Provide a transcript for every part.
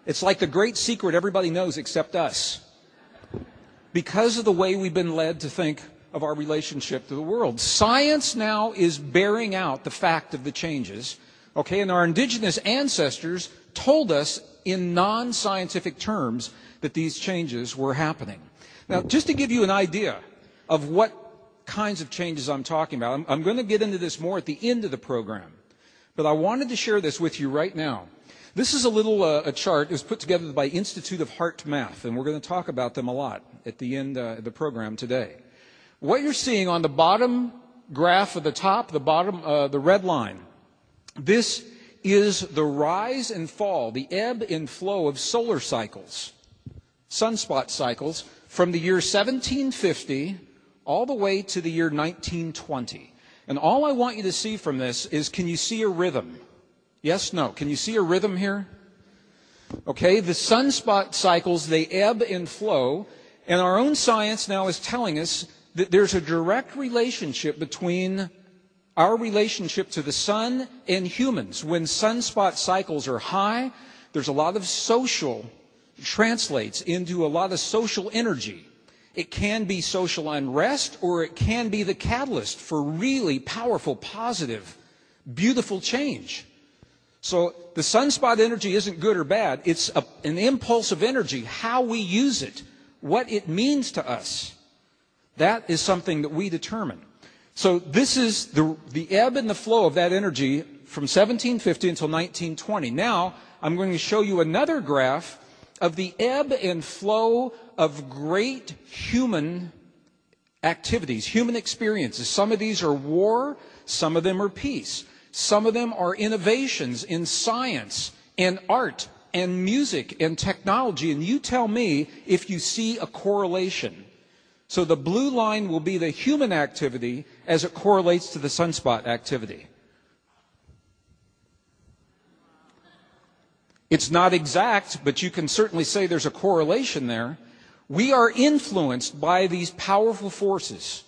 It's like the great secret everybody knows except us. Because of the way we've been led to think of our relationship to the world. Science now is bearing out the fact of the changes. Okay, and our indigenous ancestors told us in non-scientific terms that these changes were happening. Now, just to give you an idea of what kinds of changes I'm talking about, I'm going to get into this more at the end of the program. But I wanted to share this with you right now. This is a little a chart. It was put together by Institute of Heart Math, and we're going to talk about them a lot at the end of the program today. What you're seeing on the bottom graph at the top, the bottom, the red line, this is the rise and fall, the ebb and flow of solar cycles, sunspot cycles, from the year 1750 all the way to the year 1920. And all I want you to see from this is, can you see a rhythm? Yes, no. Can you see a rhythm here? Okay, the sunspot cycles, they ebb and flow, and our own science now is telling us that there's a direct relationship between our relationship to the sun and humans. When sunspot cycles are high, there's a lot of social, translates into a lot of social energy. It can be social unrest, or it can be the catalyst for really powerful, positive, beautiful change. So the sunspot energy isn't good or bad. It's an impulse of energy. How we use it, what it means to us, that is something that we determine. So this is the ebb and the flow of that energy from 1750 until 1920. Now I'm going to show you another graph of the ebb and flow of great human activities, human experiences. Some of these are war, some of them are peace. Some of them are innovations in science and art and music and technology. And you tell me if you see a correlation. So the blue line will be the human activity as it correlates to the sunspot activity. It's not exact, but you can certainly say there's a correlation there. We are influenced by these powerful forces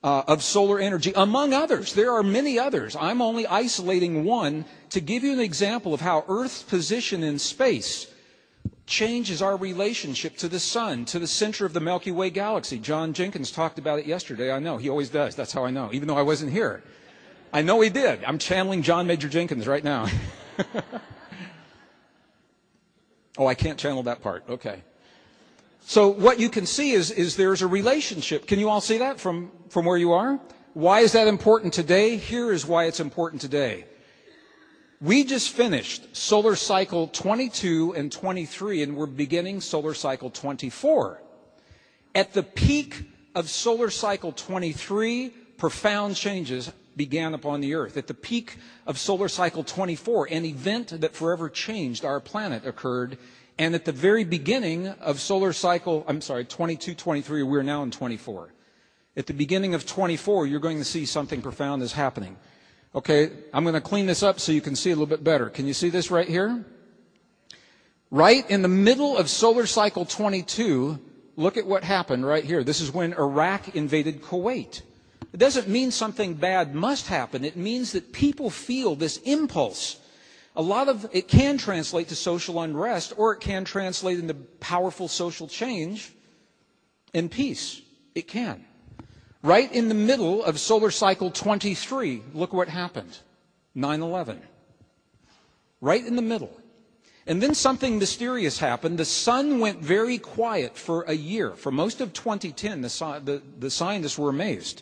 of solar energy, among others. There are many others. I'm only isolating one to give you an example of how Earth's position in space changes our relationship to the sun, to the center of the Milky Way galaxy. John Jenkins talked about it yesterday. I know. He always does. That's how I know, even though I wasn't here. I know he did. I'm channeling John Major Jenkins right now. Oh, I can't channel that part. Okay. So what you can see is there's a relationship. Can you all see that from where you are? Why is that important today? Here is why it's important today. We just finished solar cycle 22 and 23, and we're beginning solar cycle 24. At the peak of solar cycle 23, profound changes began upon the earth. At the peak of solar cycle 24, an event that forever changed our planet occurred. And at the very beginning of solar cycle, 22, 23, we're now in 24. At the beginning of 24, you're going to see something profound is happening. Okay, I'm going to clean this up so you can see a little bit better. Can you see this right here? Right in the middle of solar cycle 22, look at what happened right here. This is when Iraq invaded Kuwait. It doesn't mean something bad must happen. It means that people feel this impulse. A lot of it can translate to social unrest, or it can translate into powerful social change and peace. It can. Right in the middle of solar cycle 23, look what happened. 9/11. Right in the middle. And then something mysterious happened. The sun went very quiet for a year. For most of 2010, the scientists were amazed,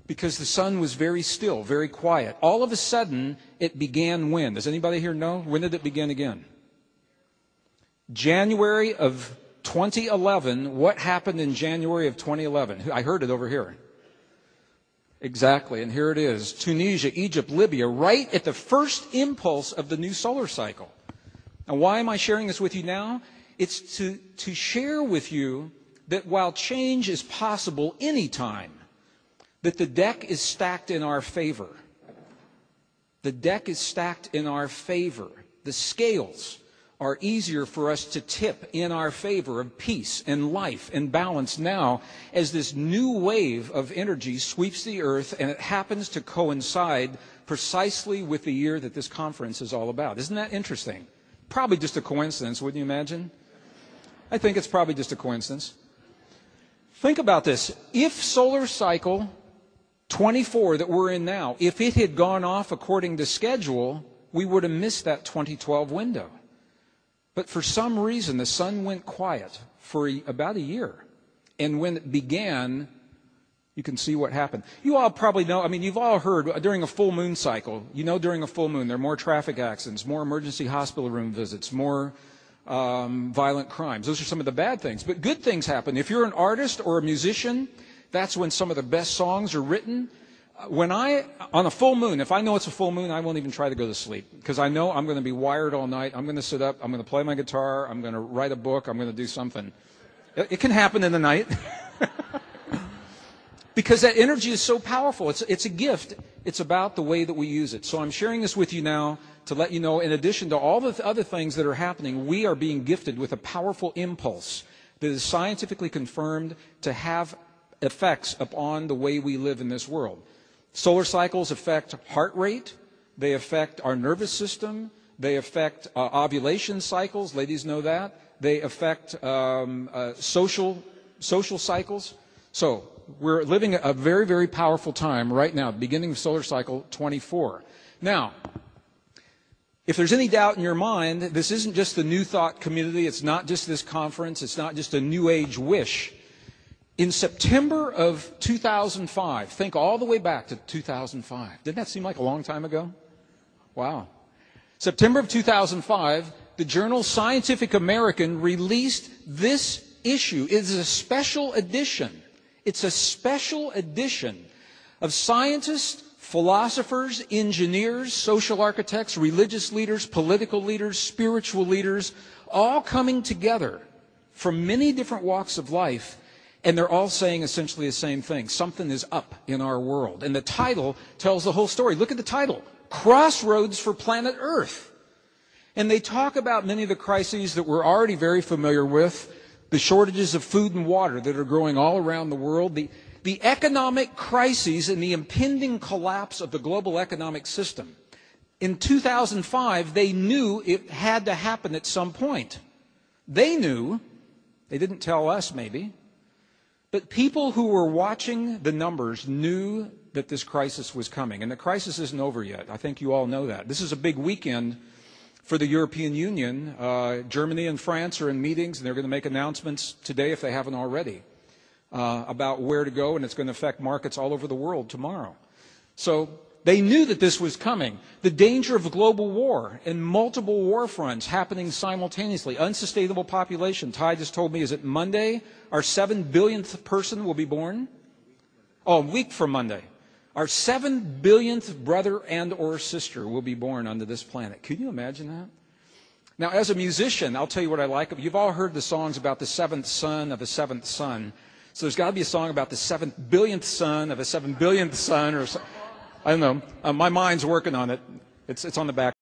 because the sun was very still, very quiet. All of a sudden, it began when? Does anybody here know? When did it begin again? January of 2011. What happened in January of 2011? I heard it over here. Exactly, and here it is. Tunisia, Egypt, Libya, right at the first impulse of the new solar cycle. And why am I sharing this with you now? It's to share with you that while change is possible anytime, that the deck is stacked in our favor. The deck is stacked in our favor. The scales are easier for us to tip in our favor of peace and life and balance now as this new wave of energy sweeps the earth, and it happens to coincide precisely with the year that this conference is all about. Isn't that interesting? Probably just a coincidence, wouldn't you imagine? I think it's probably just a coincidence. Think about this. If solar cycle 24 that we're in now, if it had gone off according to schedule, we would have missed that 2012 window. But for some reason, the sun went quiet for about a year. And when it began, you can see what happened. You all probably know, I mean, you've all heard during a full moon cycle, you know during a full moon there are more traffic accidents, more emergency hospital room visits, more violent crimes. Those are some of the bad things. But good things happen. If you're an artist or a musician, that's when some of the best songs are written. On a full moon, if I know it's a full moon, I won't even try to go to sleep because I know I'm going to be wired all night. I'm going to sit up, I'm going to play my guitar, I'm going to write a book, I'm going to do something. It can happen in the night. Because that energy is so powerful. It's a gift. It's about the way that we use it. So I'm sharing this with you now to let you know, in addition to all the other things that are happening, we are being gifted with a powerful impulse that is scientifically confirmed to have effects upon the way we live in this world. Solar cycles affect heart rate. They affect our nervous system. They affect ovulation cycles. Ladies know that. They affect social cycles. So we're living a very, very powerful time right now, beginning of solar cycle 24. Now, if there's any doubt in your mind, this isn't just the New Thought community. It's not just this conference. It's not just a New Age wish. In September of 2005, think all the way back to 2005. Didn't that seem like a long time ago? Wow. September of 2005, the journal Scientific American released this issue. It is a special edition. It's a special edition of scientists, philosophers, engineers, social architects, religious leaders, political leaders, spiritual leaders, all coming together from many different walks of life, and they're all saying essentially the same thing. Something is up in our world. And the title tells the whole story. Look at the title, Crossroads for Planet Earth. And they talk about many of the crises that we're already very familiar with, the shortages of food and water that are growing all around the world, the economic crises and the impending collapse of the global economic system. In 2005, they knew it had to happen at some point. They knew, they didn't tell us maybe, but people who were watching the numbers knew that this crisis was coming. And the crisis isn't over yet. I think you all know that. This is a big weekend for the European Union. Germany and France are in meetings, and they're going to make announcements today, if they haven't already, about where to go, and it's going to affect markets all over the world tomorrow. So they knew that this was coming. The danger of global war and multiple war fronts happening simultaneously. Unsustainable population. Ty just told me, is it Monday our 7 billionth person will be born? Oh, a week from Monday. Our 7 billionth brother and or sister will be born onto this planet. Can you imagine that? Now, as a musician, I'll tell you what I like. You've all heard the songs about the seventh son of a seventh son. So there's got to be a song about the 7 billionth son of a 7 billionth son, or I don't know. My mind's working on it. It's on the back.